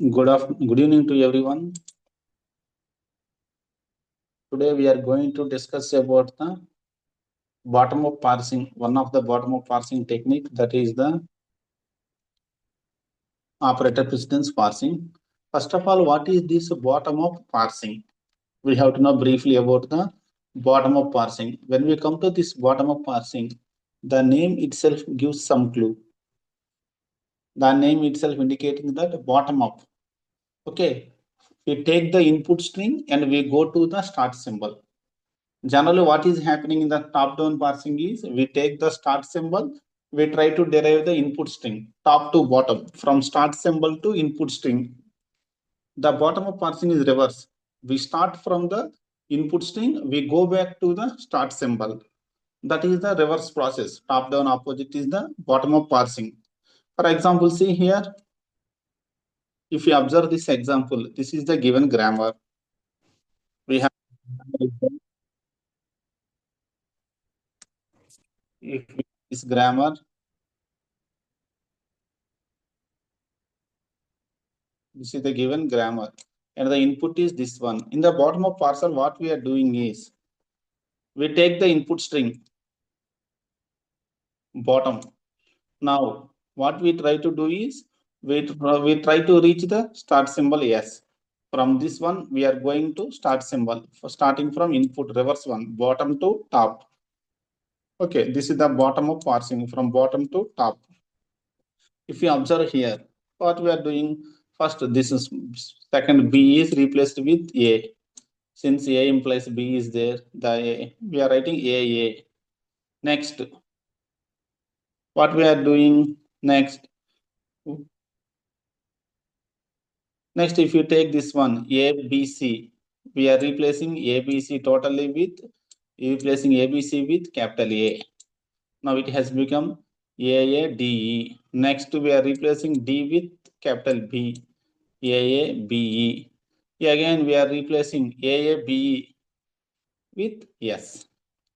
Good evening to everyone. Today we are going to discuss about the bottom-up parsing. One of the bottom-up parsing technique, that is the operator precedence parsing. First of all, what is this bottom-up parsing? We have to know briefly about the bottom-up parsing. When we come to this bottom-up parsing, the name itself gives some clue. The name itself indicating that bottom-up. Okay, we take the input string and we go to the start symbol. Generally, what is happening in the top-down parsing is we take the start symbol, we try to derive the input string, top to bottom, from start symbol to input string. The bottom-up parsing is reverse. We start from the input string, we go back to the start symbol. That is the reverse process. Top-down opposite is the bottom-up parsing. For example, see here, if you observe this example, this is the given grammar. We have if this grammar, this is the given grammar and the input is this one. In the bottom of parser, what we are doing is we take the input string bottom. Now what we try to do is we try to reach the start symbol S. From this one we are going to start symbol, for starting from input reverse one, bottom to top. Okay, this is the bottom of parsing from bottom to top. If you observe here, what we are doing, first this is second B is replaced with A. Since A implies B is there, we are writing A. Next, what we are doing next? Next, if you take this one, ABC, we are replacing ABC totally with, ABC with capital A. Now it has become AADE. Next, we are replacing D with capital B, AABE. Again, we are replacing AABE with S.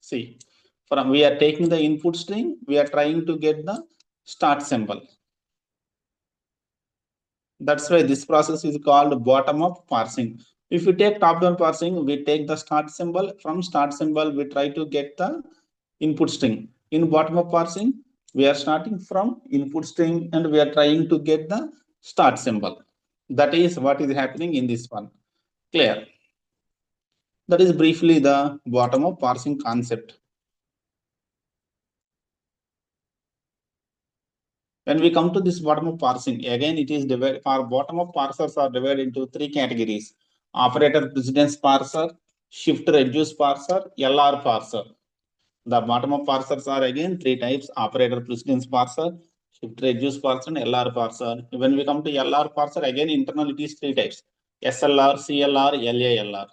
See, from we are taking the input string, we are trying to get the start symbol. That's why this process is called bottom-up parsing. If you take top-down parsing, we take the start symbol. From start symbol, we try to get the input string. In bottom-up parsing, we are starting from input string and we are trying to get the start symbol. That is what is happening in this one. Clear? That is briefly the bottom-up parsing concept. When we come to this bottom-up parsing, again it is divided. Our bottom-up parsers are divided into three categories: operator precedence parser, shift reduce parser, LR parser. The bottom-up parsers are again three types: operator precedence parser, shift reduce parser, and LR parser. When we come to LR parser, again internal it is three types: SLR, CLR, LALR.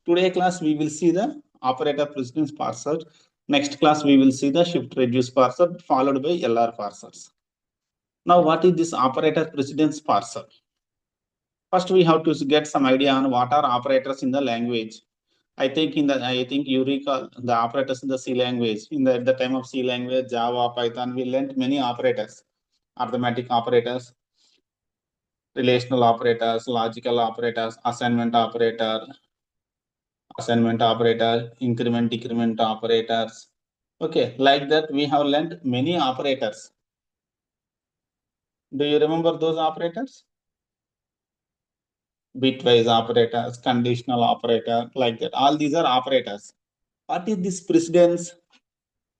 Today class we will see the operator precedence parser. Next class we will see the shift reduce parser followed by LR parsers. Now, what is this operator precedence parser? First, we have to get some idea on what are operators in the language. I think you recall the operators in the C language. At the time of C language, Java, Python, we learned many operators: arithmetic operators, relational operators, logical operators, assignment operator, increment, decrement operators. Okay, like that we have learned many operators. Do you remember those operators? Bitwise operators, conditional operator, like that. All these are operators. What is this precedence?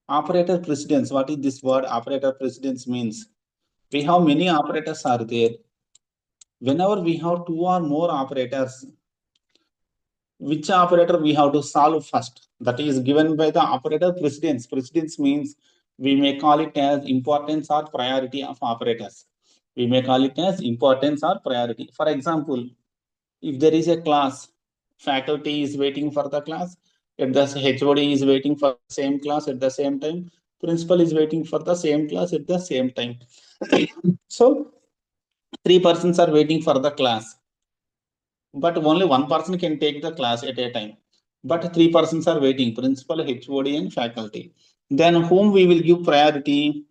Operator precedence. What is this word? Operator precedence means we have many operators are there. Whenever we have two or more operators, which operator we have to solve first? That is given by the operator precedence. Precedence means we may call it as importance or priority of operators. We may call it as importance or priority. For example, if there is a class, faculty is waiting for the class, at the HOD is waiting for the same class at the same time, principal is waiting for the same class at the same time. So, three persons are waiting for the class, but only one person can take the class at a time. But three persons are waiting: principal, HOD, and faculty. Then, whom we will give priority?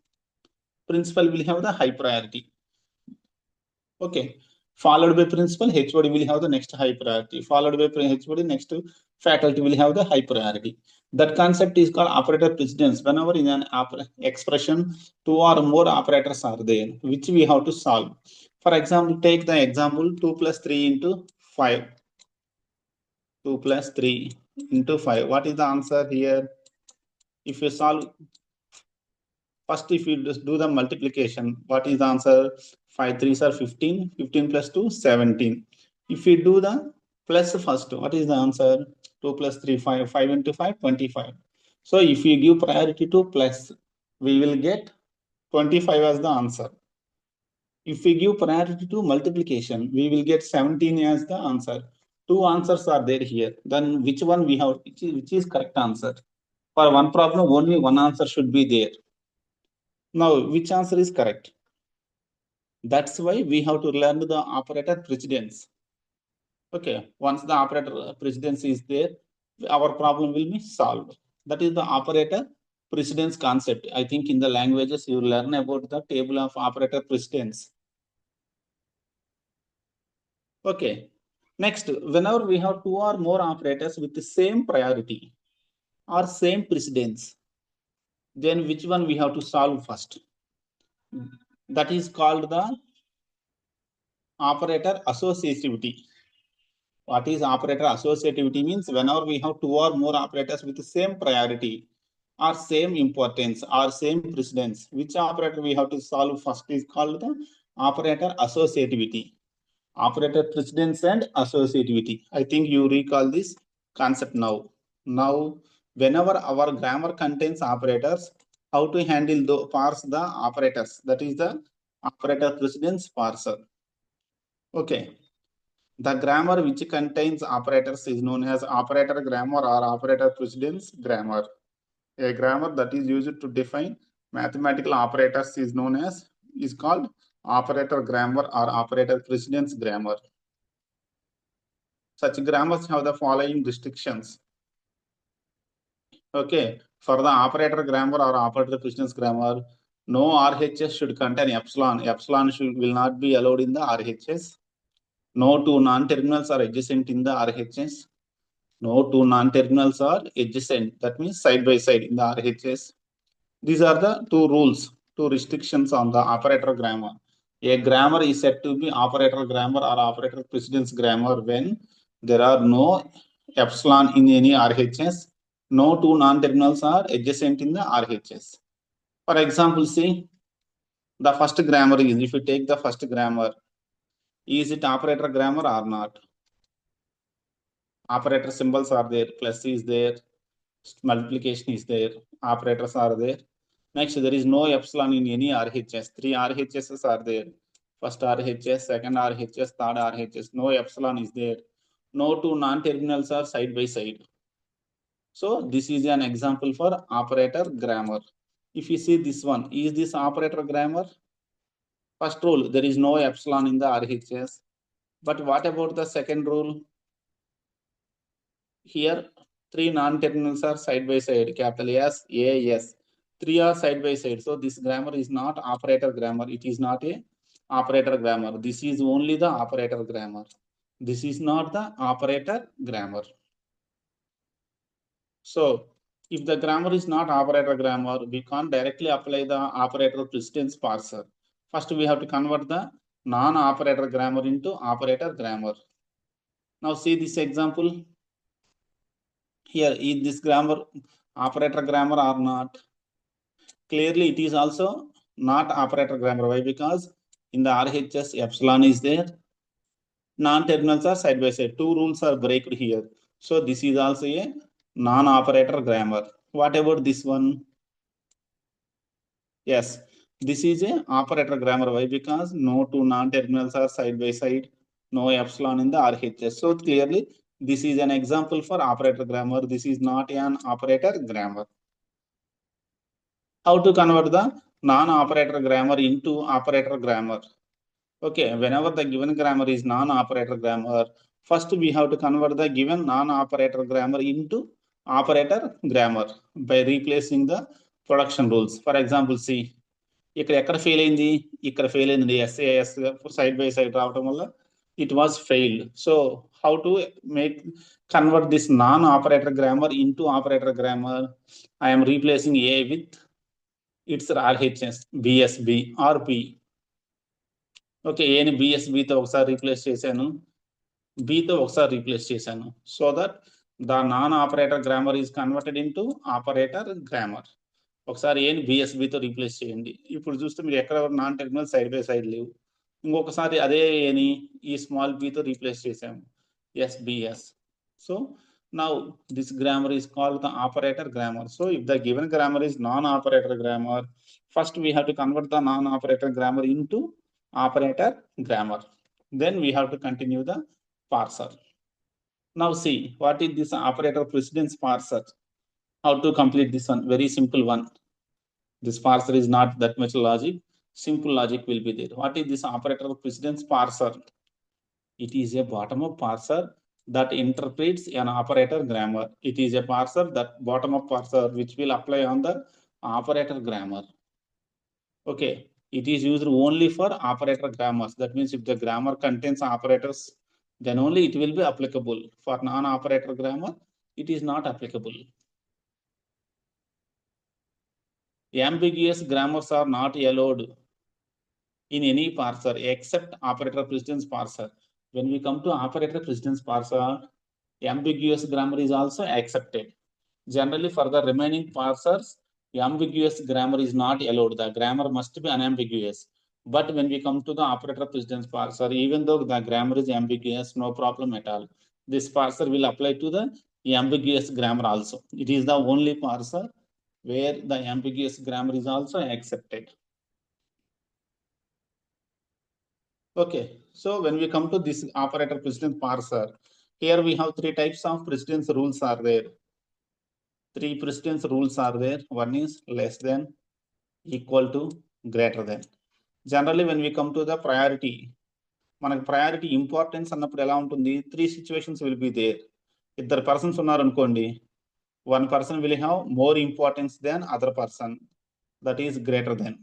Principal will have the high priority. Okay. Followed by principal, HOD will have the next high priority. Followed by HOD, next faculty will have the high priority. That concept is called operator precedence. Whenever in an expression, two or more operators are there, which we have to solve. For example, take the example 2 plus 3 into 5. 2 plus 3 into 5. What is the answer here? If you solve, first if you just do the multiplication, what is the answer? 5 3s are 15. 15 plus 2, 17. If you do the plus first, what is the answer? 2 plus 3, 5. 5 into 5, 25. So if you give priority to plus, we will get 25 as the answer. If we give priority to multiplication, we will get 17 as the answer. Two answers are there here. Then which one we have, which is correct answer? For one problem, only one answer should be there. Now, which answer is correct? That's why we have to learn the operator precedence. Okay, once the operator precedence is there, our problem will be solved. That is the operator precedence concept. I think in the languages you learn about the table of operator precedence. Okay, next, whenever we have two or more operators with the same priority or same precedence, then which one we have to solve first? That is called the operator associativity. What is operator associativity means? Whenever we have two or more operators with the same priority or same importance or same precedence, which operator we have to solve first is called the operator associativity. Operator precedence and associativity. I think you recall this concept now. Now, whenever our grammar contains operators, how to handle the parse the operators? That is the operator precedence parser. Okay. The grammar which contains operators is known as operator grammar or operator precedence grammar. A grammar that is used to define mathematical operators is called operator grammar or operator precedence grammar. Such grammars have the following restrictions. Okay, for the operator grammar or operator precedence grammar, no RHS should contain epsilon. Epsilon will not be allowed in the RHS. No two non-terminals are adjacent in the RHS. No two non-terminals are adjacent. That means side by side in the RHS. These are the two rules, two restrictions on the operator grammar. A grammar is said to be operator grammar or operator precedence grammar when there are no epsilon in any RHS. No two non-terminals are adjacent in the RHS. For example, see, the first grammar is, if you take the first grammar, is it operator grammar or not? Operator symbols are there, plus is there, multiplication is there, operators are there. Next, there is no epsilon in any RHS. Three RHSs are there. First RHS, second RHS, third RHS. No epsilon is there. No two non-terminals are side by side. So this is an example for operator grammar. If you see this one, is this operator grammar? First rule, there is no epsilon in the RHS. But what about the second rule? Here, three non-terminals are side by side, capital S, A, S. Three are side by side. So this grammar is not operator grammar. It is not a operator grammar. This is only the operator grammar. This is not the operator grammar. So if the grammar is not operator grammar, we can't directly apply the operator precedence parser. First, we have to convert the non-operator grammar into operator grammar. Now see this example. Here, is this grammar operator grammar or not? Clearly, it is also not operator grammar. Why? Because in the RHS, epsilon is there. Non-terminals are side by side. Two rules are breaked here. So this is also a non-operator grammar. What about this one? Yes, this is a operator grammar. Why? Because no two non-terminals are side by side. No epsilon in the RHS. So clearly, this is an example for operator grammar. This is not an operator grammar. How to convert the non-operator grammar into operator grammar? Okay, whenever the given grammar is non-operator grammar, first we have to convert the given non-operator grammar into operator grammar by replacing the production rules. For example, see, ఇక్కడ ఎక్కడ fail అయింది, ఇక్కడ fail అయింది, SAS side by side రావడం వల్ల it was failed. So how to convert this non-operator grammar into operator grammar? I am replacing A with its RHS, BSB or B. Okay, ఏని బిఎస్బితో ఒకసారి replace చేశాను, బితో ఒకసారి replace చేశాను. So that the non operator grammar is converted into operator grammar. ఒకసారి ఏని బిఎస్బితో replace చేయండి. ఇప్పుడు చూస్తే మీరు ఎక్కడ non terminal side by side లేవు. ఇంకొకసారి అదే ఏని ఈ స్మాల్ బితో రీప్లేస్ చేసాము, SBS. So now this grammar is called the operator grammar. So if the given grammar is non-operator grammar, first we have to convert the non-operator grammar into operator grammar. Then we have to continue the parser. Now see, what is this operator precedence parser? How to complete this one? Very simple one. This parser is not that much logic. Simple logic will be there. What is this operator precedence parser? It is a bottom-up parser that interprets an operator grammar. It is a parser, that bottom-up parser, which will apply on the operator grammar. Okay, it is used only for operator grammars. That means if the grammar contains operators, then only it will be applicable. For non-operator grammar, it is not applicable. Ambiguous grammars are not allowed in any parser except operator precedence parser. When we come to operator precedence parser, ambiguous grammar is also accepted. Generally, for the remaining parsers, ambiguous grammar is not allowed. The grammar must be unambiguous. But when we come to the operator precedence parser, even though the grammar is ambiguous, no problem at all. This parser will apply to the ambiguous grammar also. It is the only parser where the ambiguous grammar is also accepted. Okay, so when we come to this operator precedence parser, here we have three types of precedence rules are there. Three precedence rules are there. One is less than, equal to, greater than. Generally, when we come to the priority, మనకు priority importance అన్నప్పుడు ఎలా ఉంటుంది? Three situations will be there. ఇద్దరు persons ఉన్నారు అనుకోండి, one person will have more importance than other person, that is greater than.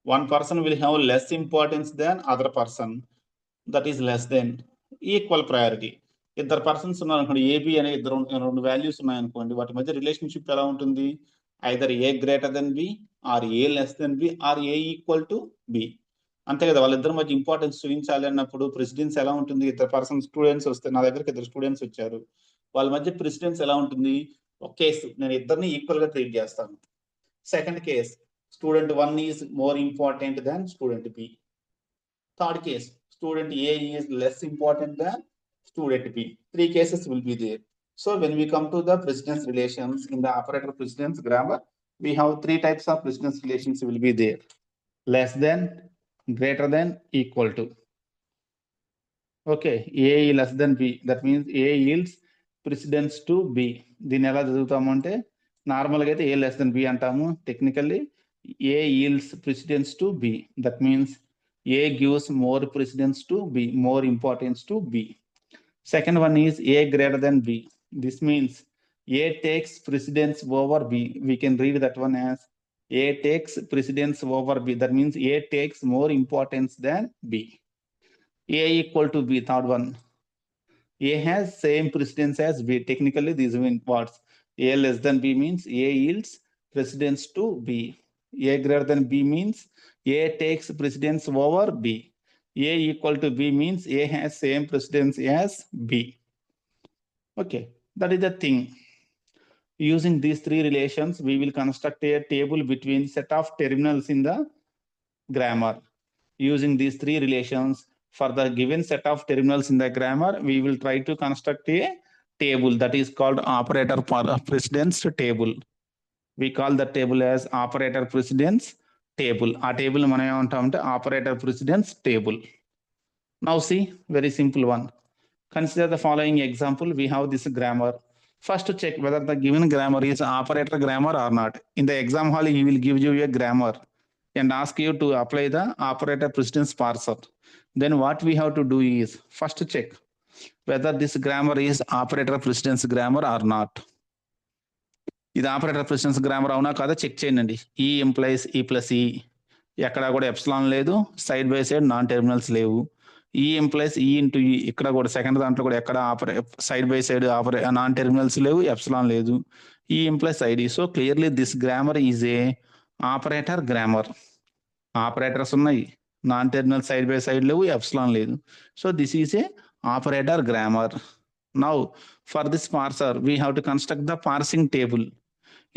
One person will have less importance than other person, that is less than. Equal priority. ఇద్దరు persons ఉన్నారు అనుకోండి, AB అనే రెండు values ఉన్నాయనుకోండి, వాటి మధ్య relationship ఎలా ఉంటుంది? Either A greater than B, or A less than B, or A equal to B. అంతే కదా, వాళ్ళిద్దరి మధ్య ఇంపార్టెన్స్ చూపించాలి అన్నప్పుడు ప్రెసిడెన్స్ ఎలా ఉంటుంది? ఇద్దరు పర్సన్ స్టూడెంట్స్ వస్తే, నా దగ్గరికి ఇద్దరు స్టూడెంట్స్ వచ్చారు, వాళ్ళ మధ్య ప్రెసిడెన్స్ ఎలా ఉంటుంది? ఒక కేసు నేను ఇద్దరిని ఈక్వల్ గా ట్రీట్ చేస్తాను. Second case, student 1 is more important than student B. Third case, student A is less important than student B. Three cases will be there. So when we come to the precedence relations in the operator precedence grammar, we have three types of precedence relations will be there. Less than, greater than, equal to. Okay, A less than B. That means A yields precedence to B. దీన్ని ఎలా చదువుతాము అంటే, నార్మల్గా అయితే A less than B అంటాము. Technically A yields precedence to B. That means A gives more precedence to B, more importance to B. Second one is A greater than B. This means A takes precedence over B. We can read that one as A takes precedence over B. That means A takes more importance than B. A equal to B, third one. A has same precedence as B. Technically, these mean words. A less than B means A yields precedence to B. A greater than B means A takes precedence over B. A equal to B means A has same precedence as B. Okay, that is the thing. Using these three relations, we will construct a table between set of terminals in the grammar. Using these three relations, for the given set of terminals in the grammar, we will try to construct a table that is called operator precedence table. We call the table as operator precedence table. ఆ table మనం ఏమంటామంటే operator precedence table. Now see, very simple one. Consider the following example. We have this grammar. First check whether the given grammar is operator grammar or not. In the exam hall, he will give you a grammar and ask you to apply the operator precedence parser. Then what we have to do is first check whether this grammar is operator precedence grammar or not. ఇది operator precedence grammar అవునా కాదా check చేయండి. ఈ employees ఈ plus ఈ, ఎక్కడా కూడా epsilon లేదు, side by side non terminals లేవు, ఈ ఎంప్లాయీస్ ఈ ఇంటూ ఈ, ఇక్కడ కూడా సెకండ్ దాంట్లో కూడా ఎక్కడ side by side non terminals లేవు, ఎప్సిలాన్ లేదు. ఈ employees ID. So clearly this grammar is a operator grammar. Operators ఉన్నాయి, non terminal side by side లేవు, ఎప్సిలాన్ లేదు. So this is a operator grammar. Now for this parser we have to construct the parsing table.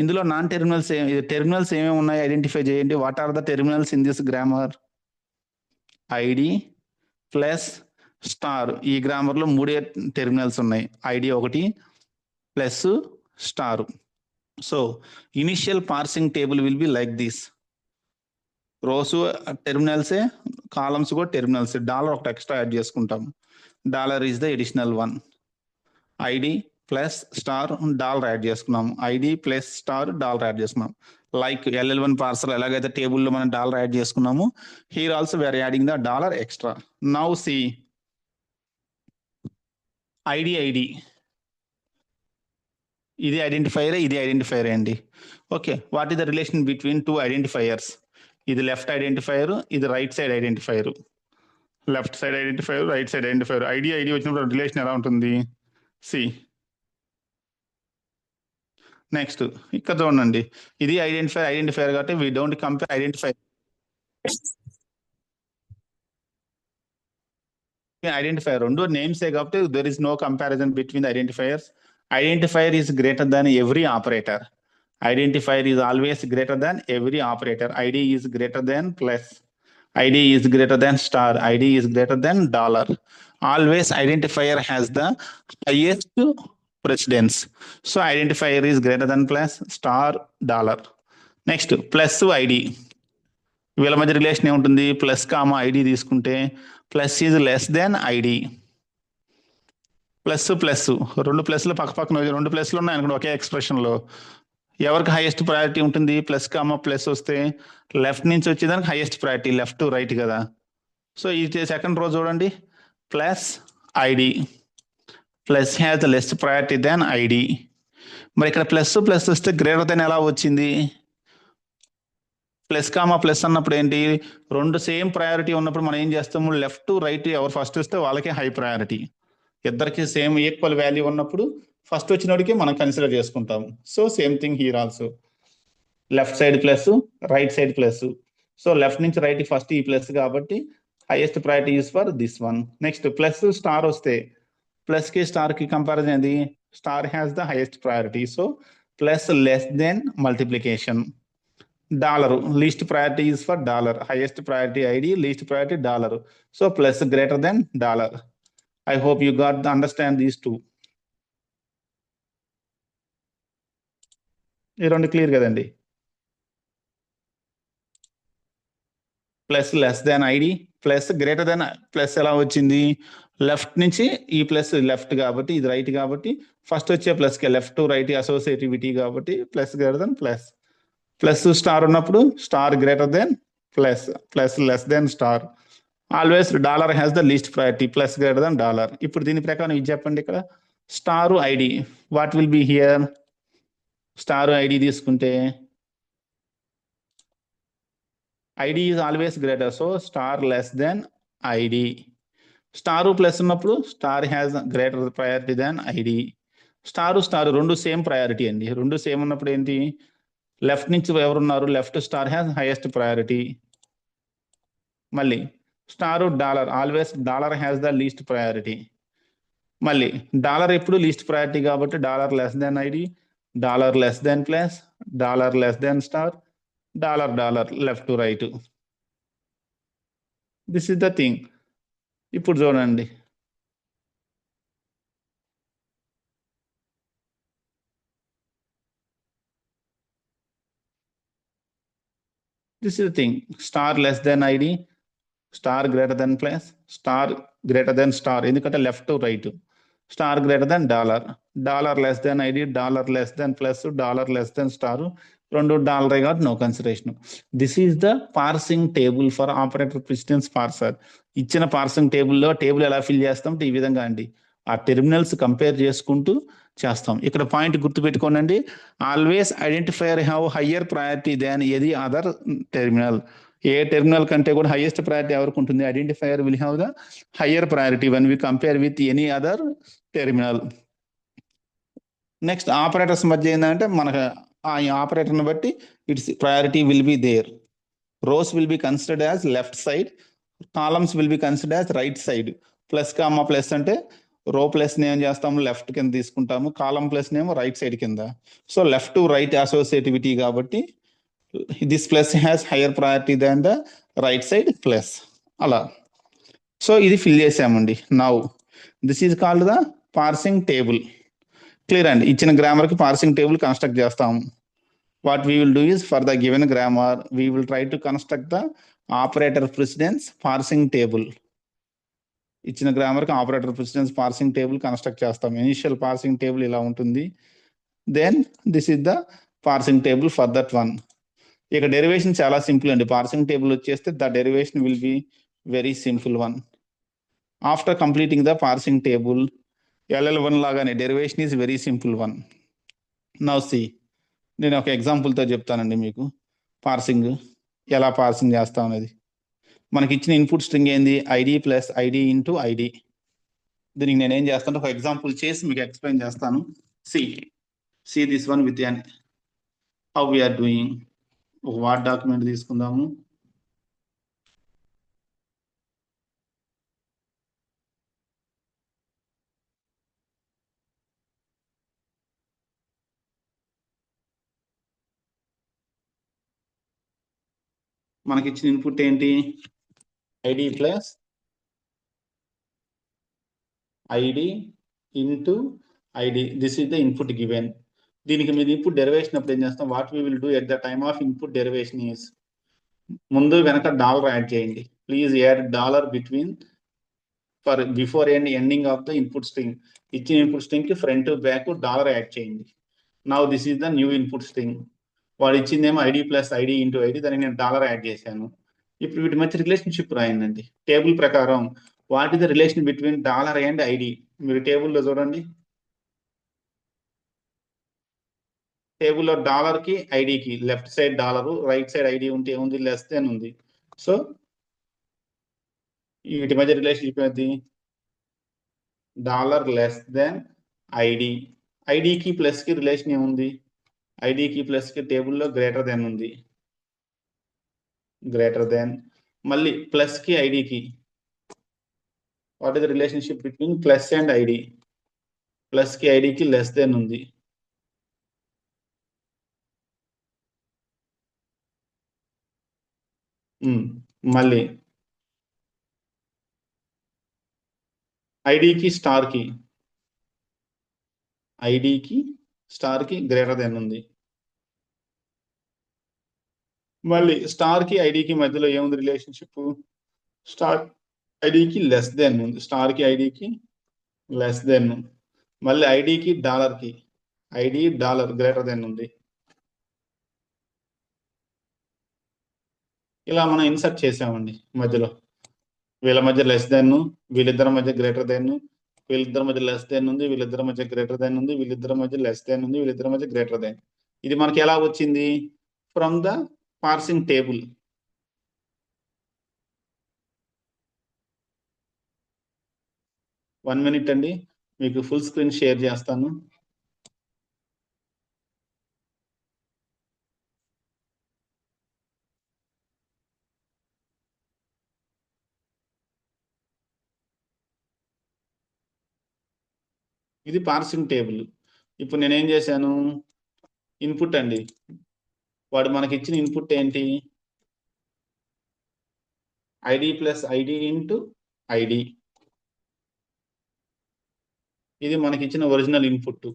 ఇందులో non terminals terminals ఏమేమి ఉన్నాయి identify చేయండి. What are the terminals in this grammar? ID plus star. ఈ గ్రామర్లో 3 terminals ఉన్నాయి, ID ఒకటి plus star. So initial parsing table will be like this. Rows టెర్మినల్సే, columns కూడా terminals. Dollar ఒకటి ఎక్స్ట్రా యాడ్ చేసుకుంటాం. Dollar is the additional one. ID plus star dollar add చేసుకున్నాం. ID plus star dollar add చేసుకున్నాం. Like LL1 parser ఎలాగైతే టేబుల్లో మనం dollar add చేసుకున్నాము, here also we're adding the dollar extra. Now see ID ఇది identifier, ఇది identifier అండి. Okay, what is the relation between 2 identifiers? ఇది లెఫ్ట్ ఐడెంటిఫైయర్, ఇది right side identifier. Left side identifier, right side identifier. ID వచ్చినప్పుడు relation ఎలా ఉంటుంది? See next ఇక్కడ చూడండి, ఇది ఐడెంటిఫైయర్ కాబట్టి we don't compare identifier. Identifier రెండు నేమ్సే కాబట్టి there is no comparison between the identifiers. Identifier is greater than every operator. Identifier is always greater than every operator. ID is greater than plus. ID is greater than star. ID is greater than dollar. Always identifier has the highest precedence. So identifier is greater than plus, star, dollar. Next, plus ID. వీళ్ళ మధ్య relation ఏముంటుంది? Plus comma ID తీసుకుంటే plus is less than ID. Plus plus రెండు ప్లస్లు పక్క పక్కన, రెండు ప్లస్లు ఉన్నాయి అనుకోండి ఒకే ఎక్స్ప్రెషన్లో, ఎవరికి హైయెస్ట్ ప్రయారిటీ ఉంటుంది? ప్లస్ కామా ప్లస్ వస్తే లెఫ్ట్ నుంచి వచ్చేదానికి హైయెస్ట్ ప్రయారిటీ, లెఫ్ట్ రైట్ కదా. సో ఇది సెకండ్ రో చూడండి, plus ID. Plus has the less priority than ID. మరి ఇక్కడ ప్లస్ ప్లస్ వస్తే గ్రేటర్ దెన్ ఎలా వచ్చింది? ప్లస్ కామా ప్లస్ అన్నప్పుడు ఏంటి? రెండు సేమ్ ప్రయారిటీ ఉన్నప్పుడు మనం ఏం చేస్తాము? లెఫ్ట్ రైట్ ఎవరు ఫస్ట్ వస్తే వాళ్ళకే హై ప్రయారిటీ. ఇద్దరికి సేమ్ ఈక్వల్ వాల్యూ ఉన్నప్పుడు ఫస్ట్ వచ్చినోడికి మనం కన్సిడర్ చేసుకుంటాం. So same thing here also. Left side plus, right side plus. So left నుంచి రైట్ ఫస్ట్ ఈ ప్లస్ కాబట్టి highest priority is for this one. Next plus star వస్తే plus కి star కి comparison ఏంది? Star has the highest priority. So plus less then multiplication. Dollar least priority is for dollar. Highest priority ID, least priority dollar. So plus greater than dollar. I hope you got the understand these two. ఈ రెండు clear కదండి. Plus less than ID, plus greater than plus ఎలా వచ్చింది? Left నుంచి ఈ plus left కాబట్టి ఇది right కాబట్టి ఫస్ట్ వచ్చే ప్లస్కి లెఫ్ట్ రైట్ అసోసియేటివిటీ కాబట్టి plus greater than plus. Plus star ఉన్నప్పుడు star greater than plus, plus less than star. Always dollar has the least priority, plus greater than dollar. ఇప్పుడు దీని ప్రకారం ఇది చెప్పండి, ఇక్కడ star ID what will be here? Star ID తీసుకుంటే ID is always greater, so star less than ID. Star plus ఉన్నప్పుడు star has greater priority than ID. Star రెండు same priority అండి. రెండు సేమ్ ఉన్నప్పుడు ఏంటి? లెఫ్ట్ నుంచి ఎవరున్నారు? Left star has highest priority. మళ్ళీ star dollar, always dollar has the least priority. మళ్ళీ డాలర్ ఎప్పుడు లీస్ట్ ప్రయారిటీ కాబట్టి dollar less than ID, dollar less than plus, dollar less than star, dollar left to right. This is the thing. ఇప్పుడు చూడండి, this is the thing. Star less than ID, star greater than plus, star greater than star, ఎందుకంటే left to right. Star greater than dollar less than ID, dollar less than plus, dollar less than star. రెండు డాలరే కాబట్టి no consideration. This is the parsing table for operator precedence parser. ఇచ్చిన parsing టేబుల్లో table ఎలా fill చేస్తాం? ఈ విధంగా అండి, ఆ టెర్మినల్స్ కంపేర్ చేసుకుంటూ చేస్తాం. ఇక్కడ పాయింట్ గుర్తుపెట్టుకోనండి, always identifier have higher priority than any other terminal. ఏ టెర్మినల్ కంటే కూడా హైయెస్ట్ ప్రయారిటీ ఎవరికి ఉంటుంది? Identifier will have the higher priority when we compare with any other terminal. Next operators మధ్య ఏంటంటే మనకు ఆ ఆపరేటర్ని బట్టి it's priority will be there. Rows will be considered as left side, columns will be considered as right side. Plus comma plus అంటే row plus ఏం చేస్తాము, left కింద తీసుకుంటాము, కాలం ప్లస్ ఏమో రైట్ సైడ్ కింద. So left to right associativity కాబట్టి this plus has higher priority than the right side plus, అలా. So ఇది ఫిల్ చేసామండి. Now this is called the parsing table. Clear అండి. ఇచ్చిన గ్రామర్కి పార్సింగ్ టేబుల్ కన్స్ట్రక్ట్ చేస్తాము. What we will do is for the given grammar we will try to construct the operator precedence parsing table. ఇచ్చిన గ్రామర్కి operator precedence parsing table construct చేస్తాం. Initial parsing table ఇలా ఉంటుంది. Then this is the parsing table for that one. ఇక derivation చాలా simple అండి. Parsing table వచ్చేస్తే the derivation will be very simple one. After completing the parsing table LL1 లాగానే derivation is very simple one. Now see, నేను ఒక ఎగ్జాంపుల్తో చెప్తానండి మీకు parsing ఎలా పార్సింగ్ చేస్తాం అనేది. మనకి ఇచ్చిన ఇన్పుట్ స్ట్రింగ్ ఏంది? ID plus ID into ID. దీనికి నేను ఏం చేస్తాను, ఒక ఎగ్జాంపుల్ చేసి మీకు ఎక్స్ప్లెయిన్ చేస్తాను. See this one with an how we're doing. ఒక వార్డ్ డాక్యుమెంట్ తీసుకుందాము. మనకి ఇచ్చిన ఇన్పుట్ ఏంటి? ID plus ID into ID. This is the input given. దీనికి మీరు ఇన్పుట్ డెరివేషన్ అప్పుడు ఏం చేస్తాం? What we will do at the time of input derivation is, ముందు వెనక డాలర్ యాడ్ చేయండి. Please add dollar between for before and ending of the input string. ఇచ్చిన input string కి ఫ్రంట్ బ్యాక్ డాలర్ యాడ్ చేయండి. Now this is the new input string. వాడు ఇచ్చిందేమో ID plus ID into ID, దానికి నేను dollar add చేశాను. ఇప్పుడు వీటి మధ్య రిలేషన్షిప్ రాయండి. టేబుల్ ప్రకారం what is the relation between dollar and ID? మీరు టేబుల్లో చూడండి. టేబుల్లో డాలర్ కి ఐడికి left side dollar, right side ID ఉంటే ఏముంది? లెస్ దెన్ ఉంది. సో వీటి మధ్య రిలేషన్షిప్ ఏంటి? Dollar less than ID. ఐడికి ప్లస్ కి రిలేషన్ ఏముంది? ఐడికి ప్లస్ కి టేబుల్లో గ్రేటర్ దెన్ ఉంది. గ్రేటర్ దెన్, మళ్ళీ ప్లస్ కి ఐడికి what is the relationship between plus and ID? Plus కి ఐడికి లెస్ దెన్ ఉంది. మళ్ళీ ఐడికి స్టార్ కి, ఐడికి స్టార్ కి గ్రేటర్ దెన్ ఉంది. మళ్ళీ స్టార్ కి ఐడికి మధ్యలో ఏముంది రిలేషన్షిప్? స్టార్ ఐడికి లెస్ దెన్ ఉంది. స్టార్ కి ఐడికి లెస్ దెన్. మళ్ళీ ఐడికి డాలర్ కి, ఐడి డాలర్ గ్రేటర్ దెన్ ఉంది. ఇలా మనం ఇన్సర్ట్ చేసామండి మధ్యలో. వీళ్ళ మధ్య లెస్ దెన్, వీళ్ళిద్దరి మధ్య గ్రేటర్ దెన్, వీళ్ళిద్దరి మధ్య లెస్ దెన్ ఉంది, వీళ్ళిద్దరి మధ్య గ్రేటర్ దెన్ ఉంది, వీళ్ళిద్దరి మధ్య లెస్ దెన్ ఉంది, వీళ్ళిద్దరి మధ్య గ్రేటర్ దెన్. ఇది మనకి ఎలా వచ్చింది? From the parsing table. One minute అండి, మీకు ఫుల్ స్క్రీన్ షేర్ చేస్తాను. ఇది పార్సింగ్ టేబుల్. ఇప్పుడు నేనేం చేశాను? ఇన్పుట్ అండి. వాడు మనకి ఇచ్చిన ఇన్పుట్ ఏంటి? ID plus ID into ID. ఇది మనకి ఇచ్చిన ఒరిజినల్ ఇన్పుట్.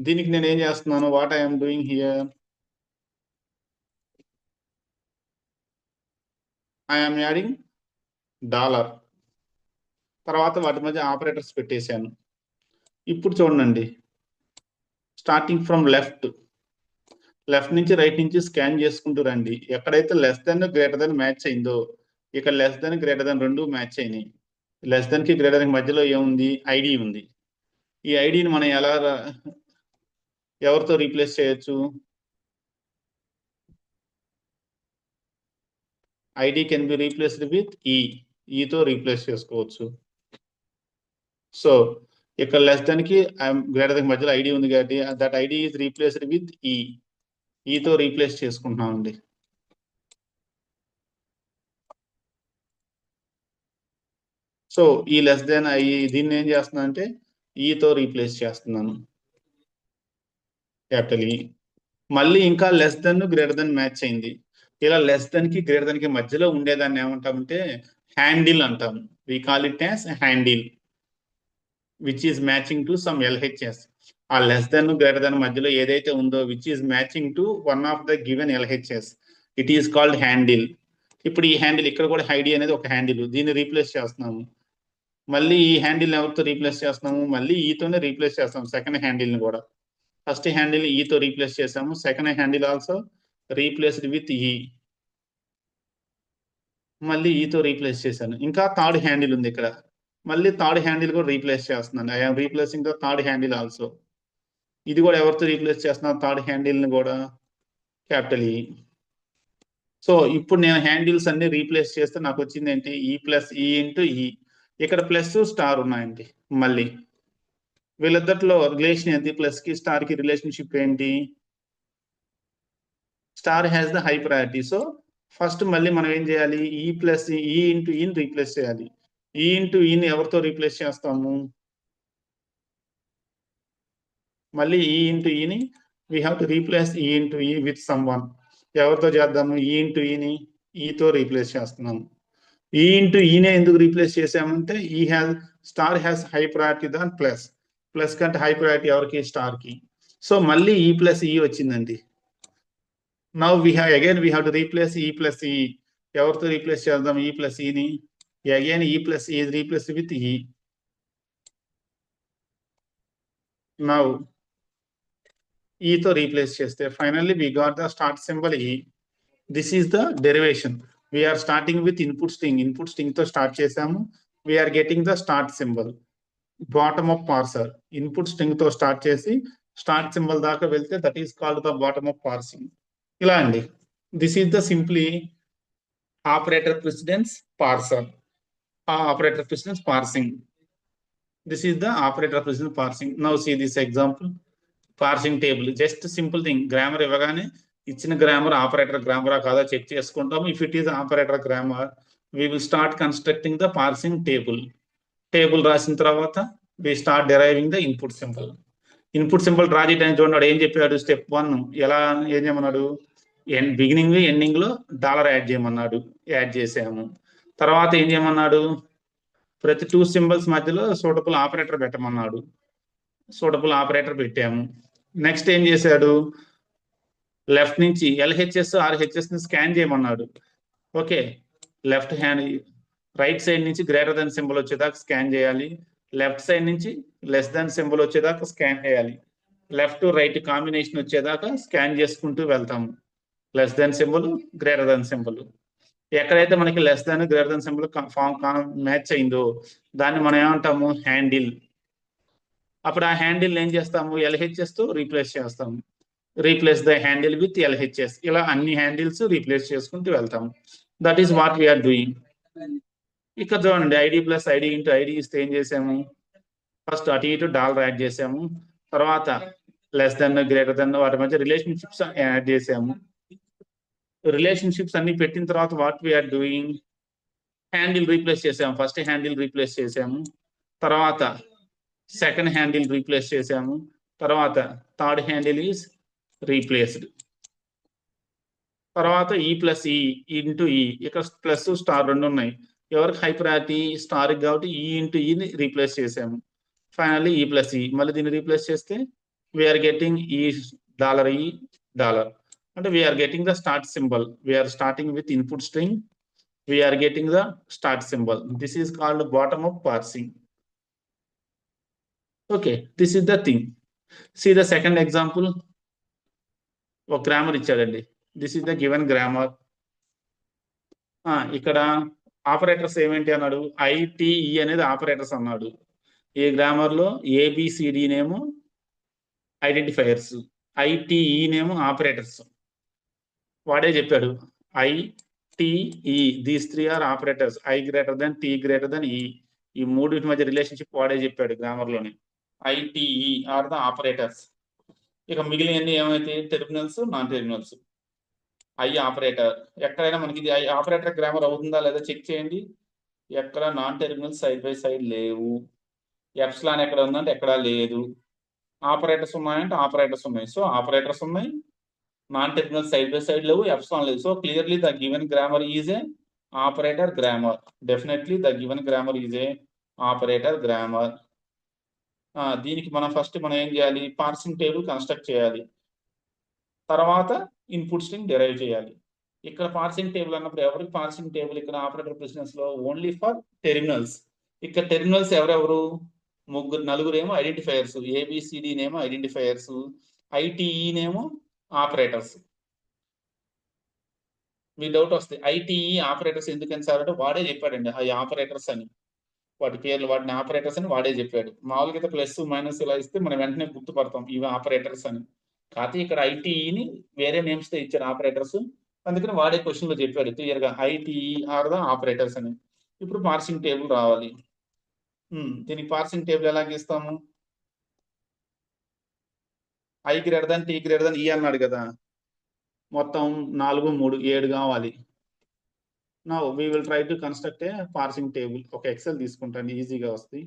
దీనికి నేను ఏం చేస్తున్నాను? What I'm doing here, I'm adding dollar. తర్వాత వాటి మధ్య ఆపరేటర్స్ పెట్టేశాను. ఇప్పుడు చూడండి, స్టార్టింగ్ ఫ్రమ్ లెఫ్ట్ నుంచి రైట్ నుంచి స్కాన్ చేసుకుంటూ రండి. ఎక్కడైతే less than greater than match అయిందో, ఇక్కడ లెస్ దెన్ గ్రేటర్ దెన్ రెండు మ్యాచ్ అయినాయి. లెస్ దెన్ కి గ్రేటర్ దెన్ మధ్యలో ఏముంది? ఐడి ఉంది. ఈ ఐడిని మనం ఎలా ఎవరితో రీప్లేస్ చేయొచ్చు? ID can be replaced with ఈతో రీప్లేస్ చేసుకోవచ్చు. సో ఇక్కడ లెస్ దెన్ కి గ్రేటర్ దెన్ మధ్యలో ఐడి ఉంది కాబట్టి that ID is replaced with ఈతో రీప్లేస్ చేసుకుంటున్నామండి. సో ఈ లెస్ దెన్ దీన్ని ఏం చేస్తున్నా అంటే ఈతో రీప్లేస్ చేస్తున్నాను, క్యాపిటల్ ఈ. మళ్ళీ ఇంకా less than greater than match అయింది. ఇలా లెస్ దెన్ కి గ్రేటర్ దెన్ కి మధ్యలో ఉండేదాన్ని ఏమంటామంటే హ్యాండిల్ అంటాము. We call it as handle which is matching to some LHS. ఆ లెస్ దెన్ గ్రేటర్ దెన్ మధ్యలో ఏదైతే ఉందో which is matching to one of the given LHS, it is called handle. ఇప్పుడు ఈ హ్యాండిల్ ఇక్కడ కూడా ఐడి అనేది ఒక హ్యాండిల్, దీన్ని రీప్లేస్ చేస్తున్నాము. మళ్ళీ ఈ హ్యాండిల్ ఎవరితో రీప్లేస్ చేస్తున్నాము, మళ్ళీ ఈతోనే రీప్లేస్ చేస్తాము సెకండ్ హ్యాండిల్ ని కూడా. ఫస్ట్ హ్యాండిల్ ఈతో రీప్లేస్ చేసాము, second handle also replaced with మళ్ళీ ఈతో రీప్లేస్ చేశాను. ఇంకా థర్డ్ హ్యాండిల్ ఉంది ఇక్కడ, మళ్ళీ థర్డ్ హ్యాండిల్ కూడా రీప్లేస్ చేస్తున్నాను. I'm replacing the third handle also. ఇది కూడా ఎవరితో రీప్లేస్ చేస్తున్నాను, థర్డ్ హ్యాండిల్ ని కూడా క్యాపిటల్ ఈ. సో ఇప్పుడు నేను హ్యాండిల్స్ అన్ని రీప్లేస్ చేస్తే నాకు వచ్చింది ఏంటి, ఈ ప్లస్ ఈ ఇంటూ ఈ. ఇక్కడ ప్లస్ స్టార్ ఉన్నాయండి. మళ్ళీ వీళ్ళిద్దరిలో రిలేషన్ ఏంటి, ప్లస్ కి స్టార్ కి రిలేషన్షిప్ ఏంటి, star has the high priority. So first మళ్ళీ మనం ఏం చేయాలి, ఈ ప్లస్ ఈ ఇంటూ ఈని రీప్లేస్ చేయాలి. ఈ ఇంటూ ఈని ఎవరితో రీప్లేస్ చేస్తాము, మళ్ళీ ఈ ఇంటూ ఈని we have to replace E into E with some one. ఎవరితో చేద్దాము, ఈ ఇంటూ ఈని ఈతో రీప్లేస్ చేస్తున్నాము. ఈ ఇంటూ ఈనే ఎందుకు రీప్లేస్ చేసామంటే ఈ has star has high priority than plus. Plus కంటే హై ప్రయారిటీ ఎవరికి, స్టార్ కి. సో మళ్ళీ ఈ ప్లస్ ఈ వచ్చిందండి. Now we have to replace E plus E. ఎవరితో రీప్లేస్ చేద్దాం, ఈ ప్లస్ ఈని. Again E plus E replace with E. Now ఈతో replace చేస్తే finally we got the start symbol E. This is the derivation. We are starting with input string. Input string తో start చేసాము, we are getting the start symbol. Bottom up parser. Input string తో start చేసి start symbol దాకా వెళ్తే that is called the bottom up parsing. ఇలా అండి. This is the simply operator precedence parser, operator precedence parsing. This is the operator precision parsing. Now see this example. Parsing table, just simple thing. Grammar ఇవ్వగానే ఇచ్చిన grammar operator గ్రామరా కాదా check చేసుకుంటాము. If it is operator grammar we will start constructing the parsing table. Table రాసిన తర్వాత we start deriving the input symbol. Input symbol draw చేయడానికి చూడండి ఏం చెప్పాడు, స్టెప్ 1 ఎలా ఏం చేయమన్నాడు, బిగినింగ్ ఎండింగ్ లో డాలర్ యాడ్ చేయమన్నాడు, యాడ్ చేసాము. తర్వాత ఏం చేయమన్నాడు, ప్రతి 2 సింబల్స్ మధ్యలో సూటబుల్ ఆపరేటర్ పెట్టమన్నాడు, సూటబుల్ ఆపరేటర్ పెట్టాము. నెక్స్ట్ ఏం చేశాడు, లెఫ్ట్ నుంచి ఎల్హెచ్ఎస్ ఆర్హెచ్ఎస్ ని స్కాన్ చేయమన్నాడు. Okay, left hand right side నుంచి గ్రేటర్ దెన్ సింబల్ వచ్చేదాకా స్కాన్ చేయాలి, లెఫ్ట్ సైడ్ నుంచి లెస్ దెన్ సింబల్ వచ్చేదాకా స్కాన్ చేయాలి, లెఫ్ట్ రైట్ కాంబినేషన్ వచ్చేదాకా స్కాన్ చేసుకుంటూ వెళ్తాము. Less than symbol, greater than symbol. ఎక్కడైతే మనకి less than greater than symbol match అయిందో దాన్ని మనం ఏమంటాము, హ్యాండిల్. అప్పుడు ఆ హ్యాండిల్ ఏం చేస్తాము, ఎల్హెచ్ఎస్ తో రీప్లేస్ చేస్తాము. Replace the handle with LHS. ఇలా అన్ని హ్యాండిల్స్ రీప్లేస్ చేసుకుంటూ వెళ్తాము. That is what we're doing. ఇక్కడ చూడండి, ID plus ID into ID ఇస్తే ఏం చేసాము, ఫస్ట్ అటు ఇటు డాలర్ యాడ్ చేసాము, తర్వాత లెస్ దెన్ గ్రేటర్ దెన్ వాటి మధ్య రిలేషన్షిప్స్ యాడ్ చేసాము. రిలేషన్షిప్స్ అన్ని పెట్టిన తర్వాత what we're doing, handle replace చేసాము. ఫస్ట్ హ్యాండిల్ రీప్లేస్ చేసాము, తర్వాత సెకండ్ హ్యాండిల్ రీప్లేస్ చేసాము, తర్వాత థర్డ్ హ్యాండిల్ ఈజ్ రీప్లేస్డ్. తర్వాత ఈ ప్లస్ ఈ ఇంటూ ఈ. ఇక్కడ ప్లస్ స్టార్ రెండు ఉన్నాయి, ఎవరికి హై ప్రయారిటీ, స్టార్ కాబట్టి ఈ ఇంటూ ఈని రీప్లేస్ చేసాము. ఫైనల్లీ ఈ ప్లస్ ఈ. మళ్ళీ దీన్ని రీప్లేస్ చేస్తే వీఆర్ గెటింగ్ ఈ డాలర్ ఈ డాలర్. అంటే we are getting the start symbol. We are starting with input string. We are getting the start symbol. This is called bottom up parsing. Okay, this is the thing. See the second example. ఒక grammar ఇచ్చాడండి. This is the given grammar. ఇక్కడ operators ఏమేంటి అన్నాడు, ఐటిఈ అనేది operators అన్నాడు. ఈ grammar లో A B C D నేమో identifiers, ఐటిఈ నేమో ఆపరేటర్స్. వాడే చెప్పాడు I T E, these three are operators. I greater than, T greater than E. ఈ మూడింటి మధ్య రిలేషన్షిప్ వాడే చెప్పాడు గ్రామర్ లోని. ITE are the operators. ఇక మిగిలినవన్నీ ఏమైతే terminals, non terminals. I operator ఎక్కడైనా మనకి ఇది ఐ ఆపరేటర్ గ్రామర్ అవుతుందా లేదా చెక్ చేయండి. ఎక్కడ non terminals side by side లేవు. ఎప్సిలాన్ ఎక్కడ ఉందంటే ఎక్కడా లేదు. ఆపరేటర్స్ ఉన్నాయంటే ఆపరేటర్స్ ఉన్నాయి. సో ఆపరేటర్స్ ఉన్నాయి, non terminal side by side లేవు, ఎప్సిలాన్ లేదు. So clearly the given grammar is a operator grammar. Definitely the given grammar is a operator grammar. దీనికి మనం ఏం చేయాలి, పార్సింగ్ టేబుల్ కన్స్ట్రక్ట్ చేయాలి, తర్వాత ఇన్పుట్ స్ట్రింగ్ డెరైవ్ చేయాలి. ఇక్కడ పార్సింగ్ టేబుల్ అన్నప్పుడు ఎవరికి పార్సింగ్ టేబుల్, ఇక్కడ ఆపరేటర్ ప్రిసిడెన్స్ లో ఓన్లీ ఫర్ టెర్మినల్స్. ఇక్కడ టెర్మినల్స్ ఎవరెవరు, నలుగురేమో ఐడెంటిఫైయర్స్, ఏబిసిడి నేమో ఐడెంటిఫైయర్స్, ఐటిఈ నేమో ఆపరేటర్స్. మీ డౌట్ వస్తే ఐటిఈ ఆపరేటర్స్ ఎందుకని సార్ అంటే వాడే చెప్పాడండి ఆ ఆపరేటర్స్ అని, వాటి పేర్లు, వాటిని ఆపరేటర్స్ అని వాడే చెప్పాడు. మామూలుగా అయితే ప్లస్ మైనస్ ఇలా ఇస్తే మనం వెంటనే గుర్తుపడతాం ఇవి ఆపరేటర్స్ అని. కాకపోతే ఇక్కడ ఐటిఈని వేరే నేమ్స్ తో ఇచ్చారు ఆపరేటర్స్, అందుకని వాడే క్వశ్చన్ లో చెప్పాడు క్లియర్ గా ఐటిఈ ఆర్ ద ఆపరేటర్స్ అని. ఇప్పుడు పార్సింగ్ టేబుల్ రావాలి. దీనికి పార్సింగ్ టేబుల్ ఎలా గీస్తాము, I greater than, T greater than E అన్నాడు కదా, మొత్తం 4, 3, 7 కావాలి. Now we will try to construct a parsing table. ఒక ఎక్సెల్ తీసుకుంటాను, ఈజీగా వస్తుంది.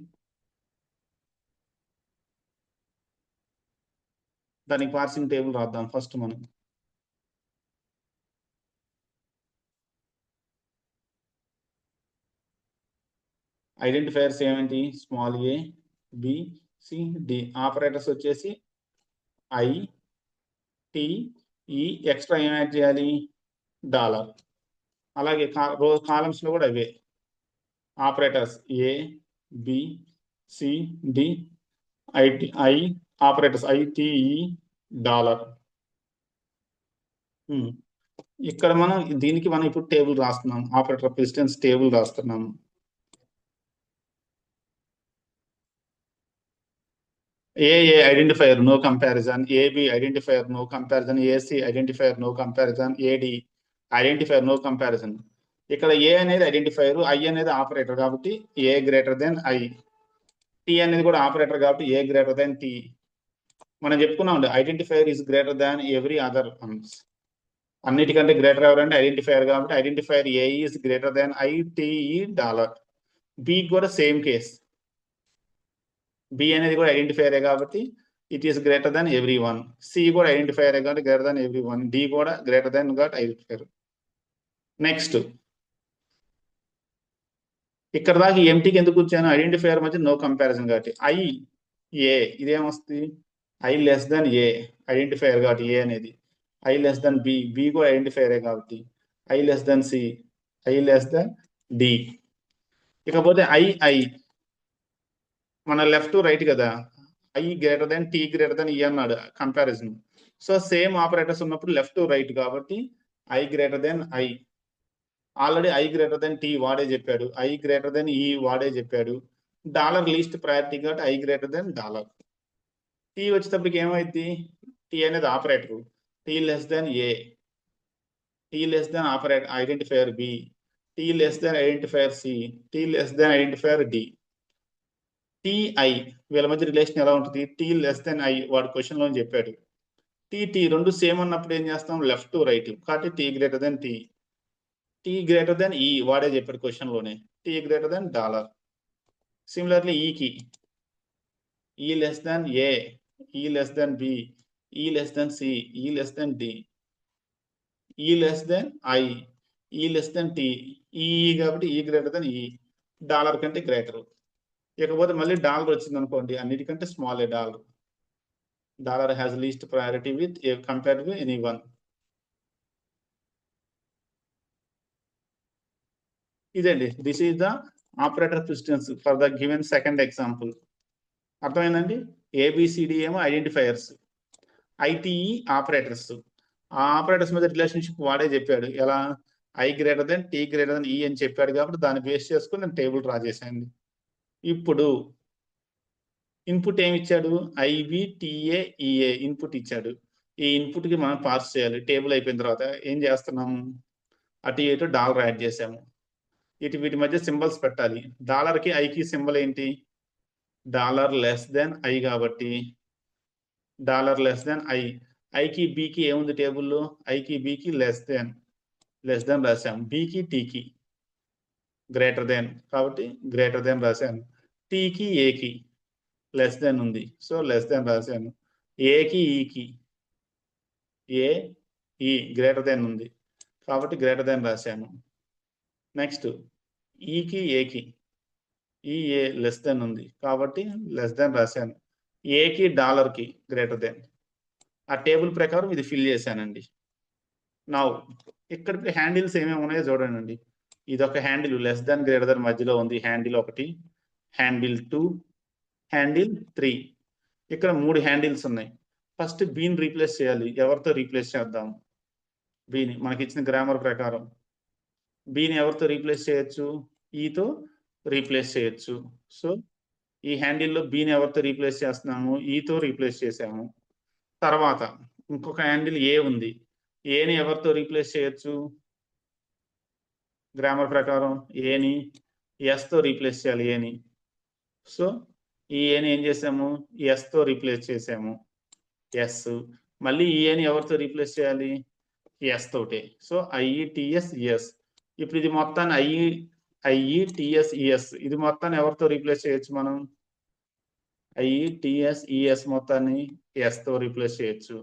దానికి పార్సింగ్ టేబుల్ రాద్దాం ఫస్ట్ మనం. ఐడెంటిఫైయర్స్ ఏమిటి, small A, B, C, D. Operators వచ్చేసి ఐ, టి, ఈ, ఎక్స్ట్రా ఏం యాడ్ చేయాలి, డాలర్. అలాగే కాలమ్స్ లో కూడా అవే operators A, B, C, D, I operators ITE, dollar. ఇక్కడ మనం దీనికి ఇప్పుడు టేబుల్ రాస్తున్నాం, ఆపరేటర్ ప్రిసిడెన్స్ టేబుల్ రాస్తున్నాం. A identifier no comparison, AB identifier no comparison, AC identifier no comparison, AD identifier no comparison. ఇక్కడ ఏ అనేది ఐడెంటిఫైయర్, ఐ అనేది operator కాబట్టి A greater than I, T అనేది కూడా ఆపరేటర్ కాబట్టి ఏ గ్రేటర్ దెన్ టీ. మనం చెప్పుకున్నాం identifier is greater than every other. అన్నిటికంటే గ్రేటర్ ఎవరంటే ఐడెంటిఫైయర్ కాబట్టి identifier A is greater than I, T E, dollar. B కూడా సేమ్ కేస్, బి అనేది కూడా ఐడెంటిఫైయరే కాబట్టి it is greater than every one. C కూడా ఐడెంటిఫైయర్ కాబట్టి greater than every one. D కూడా గ్రేటర్ దాన్ కాబట్టి ఐడెంటిఫైయర్. నెక్స్ట్ ఇక్కడ దాకా ఎంటీకి ఎందుకు వచ్చాను, ఐడెంటిఫైయర్ మధ్య నో కంపారిజన్ కాబట్టి. ఐ ఏ ఇదేమొస్తుంది, I less than A identifier కాబట్టి ఏ అనేది, I less than B, B కూడా ఐడెంటిఫైయరే కాబట్టి I less than C, I less than D. ఇకపోతే ఐ మన లెఫ్ట్ రైట్ కదా, I greater than T greater than E అన్నాడు కంపారిజన్. సో సేమ్ ఆపరేటర్స్ ఉన్నప్పుడు లెఫ్ట్ రైట్ కాబట్టి I greater than I. Already I greater than T వాడే చెప్పాడు, I greater than ఈ వాడే చెప్పాడు. డాలర్ లీస్ట్ ప్రయారిటీ కాబట్టి I greater than dollar. T వచ్చేటప్పటికి ఏమైంది, టీ అనేది operator, T less than A, T less than operator identifier B, T less than identifier C, T less than identifier D. TI వీళ్ళ మధ్య relation ఎలా ఉంటుంది, T less than I వాడు question లో చెప్పాడు. టీ రెండు సేమ్ అన్నప్పుడు ఏం చేస్తాం, లెఫ్ట్ టు రైట్ కాబట్టి T greater than T, T greater than E వాడే చెప్పాడు క్వశ్చన్ లోనే, T greater than dollar. Similarly ఈకి E less than A, E less than B, E less than C, E less than D, E less than I, E less than T, E కాబట్టి E greater than E, dollar కంటే greater. ఇకపోతే మళ్ళీ డాలర్ వచ్చింది అనుకోండి, అన్నిటికంటే small ఏ dollar. Dollar has least priority with compared to any one. ఇదండి, this is the operator precedence for the given second example. అర్థమైందండి. ఏబిసిడి ఏమో ఐడెంటిఫైయర్స్, ఐటిఈ ఆపరేటర్స్. ఆ ఆపరేటర్స్ మీద రిలేషన్షిప్ వాడే చెప్పాడు, ఎలా I greater than T greater than E అని చెప్పాడు కాబట్టి దాన్ని బేస్ చేసుకుని నేను టేబుల్ డ్రా చేశాను. ఇప్పుడు ఇన్పుట్ ఏమి ఇచ్చాడు, ఐబిటిఏఈఏ ఇన్పుట్ ఇచ్చాడు. ఈ ఇన్పుట్ కి మనం పాస్ చేయాలి. టేబుల్ అయిపోయిన తర్వాత ఏం చేస్తున్నాము, అటు ఇటు డాలర్ యాడ్ చేసాము. వీటి మధ్య సింబల్స్ పెట్టాలి. డాలర్కి ఐకి సింబల్ ఏంటి? డాలర్ లెస్ దెన్ ఐ కాబట్టి డాలర్ లెస్ దెన్ ఐ. ఐకి బికి ఏముంది టేబుల్లో? ఐకి బికి లెస్ దెన్ రాసాము. బికి టీకి గ్రేటర్ దెన్ కాబట్టి గ్రేటర్ దెన్ రాశాను. టీకి ఏకి లెస్ దెన్ ఉంది, సో లెస్ దెన్ రాశాను. ఏకి ఈకి ఈ గ్రేటర్ దెన్ ఉంది కాబట్టి గ్రేటర్ దెన్ రాశాను. నెక్స్ట్ ఈకి ఏకి ఏ లెస్ దెన్ ఉంది కాబట్టి లెస్ దెన్ రాశాను. ఏకి డాలర్కి గ్రేటర్ దెన్. ఆ టేబుల్ ప్రకారం ఇది ఫిల్ చేశానండి. నా ఇక్కడ హ్యాండిల్స్ ఏమేమి ఉన్నాయో చూడండి. ఇది ఒక handle less than greater than మధ్యలో ఉంది. Handle 1, handle 2, handle 3. ఇక్కడ 3 హ్యాండిల్స్ ఉన్నాయి. ఫస్ట్ బీని రీప్లేస్ చేయాలి. ఎవరితో రీప్లేస్ చేద్దాం? బీని మనకి ఇచ్చిన గ్రామర్ ప్రకారం బీని ఎవరితో రీప్లేస్ చేయొచ్చు? ఈతో రీప్లేస్ చేయొచ్చు. సో ఈ హ్యాండిల్లో బీని ఎవరితో రీప్లేస్ చేస్తున్నాము? ఈతో రీప్లేస్ చేసాము. తర్వాత ఇంకొక హ్యాండిల్ ఏ ఉంది. ఏని ఎవరితో రీప్లేస్ చేయొచ్చు? గ్రామర్ ప్రకారం ఏని ఎస్తో రీప్లేస్ చేయాలి. ఏని సో ఈ ఏని ఏం చేసాము? ఎస్తో రీప్లేస్ చేసాము. ఎస్. మళ్ళీ ఈ ఏని ఎవరితో రీప్లేస్ చేయాలి? ఎస్ తోటే. So IETS S. ఇప్పుడు ఇది మొత్తాన్ని ఐఈటిఎస్ ఈఎస్ ఇది మొత్తాన్ని ఎవరితో రీప్లేస్ చేయొచ్చు మనం? ఐఈటిఎస్ ఈఎస్ మొత్తాన్ని ఎస్ తో రీప్లేస్ చేయొచ్చు.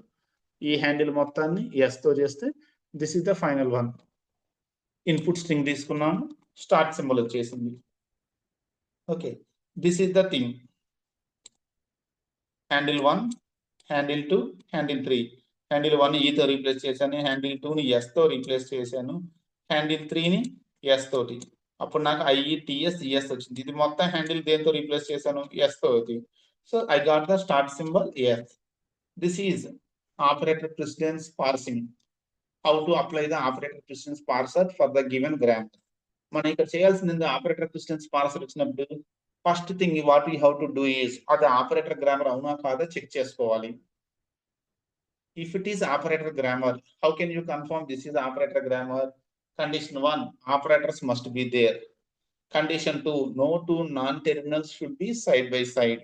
ఈ హ్యాండిల్ మొత్తాన్ని ఎస్ తో చేస్తే this is the final one. Input string తీసుకున్నాము, స్టార్ట్ సింబల్ వచ్చేసింది. Okay, this is the thing. Handle 1, handle 2, handle 3. Handle 1 ఈతో రీప్లేస్ చేశాను. హ్యాండిల్ 2ని ఎస్ తో రీప్లేస్ చేశాను. హ్యాండిల్ 3ని ఎస్ తోటి. అప్పుడు నాకు ఐఈటిఎస్ ఈఎస్ వచ్చింది. ఇది మొత్తం హ్యాండిల్ దేంతో రీప్లేస్ చేశాను? ఎస్ తోటి. So I got the start symbol yes. This is operator precedence parsing. How to apply the operator precedence parser for the given gram. మనం ఇక్కడ చేయాల్సింది ఆపరేటర్ ప్రెసిడెన్స్ పార్సర్ వచ్చినప్పుడు first thing what we how to do is అది operator grammar అవునా కాదా check చేసుకోవాలి. If it is operator grammar, how can you confirm this is operator grammar? Condition 1, operators must be there. Condition 2, no two non-terminals should be side by side.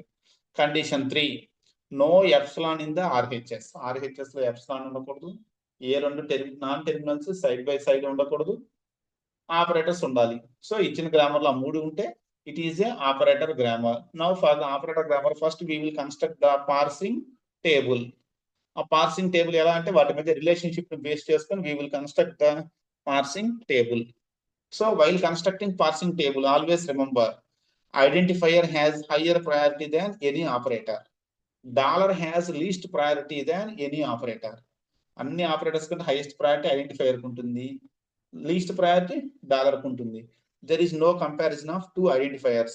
Condition 3, no epsilon in the RHS. RHS లో epsilon ఉండకూడదు. ఏ రెండు non terminals side by side ఉండకూడదు. Operators ఉండాలి. So ఇచ్చిన grammar లో 3 ఉంటే it is a operator grammar. Now for the operator grammar, first we will construct the parsing table. A parsing table ఎలా అంటే వాటి మధ్య రిలేషన్షిప్ ని బేస్ చేసుకొని we will construct the parsing table. So while constructing parsing table, always remember identifier has higher priority than any operator. Dollar has least priority than any operator. అన్ని operators కంటే highest priority identifier కు ఉంటుంది, least priority dollar కు ఉంటుంది. There is no comparison of two identifiers.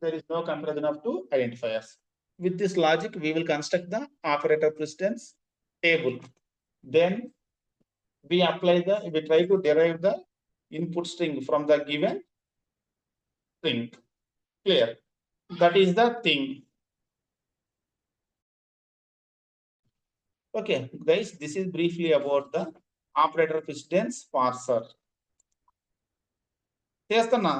There is no comparison of two identifiers. With this logic, we will construct the operator precedence table. Then we try to derive the input string from the given string. Clear? That is the thing. Okay, guys, this is briefly about the operator precedence parser. చేస్తున్నా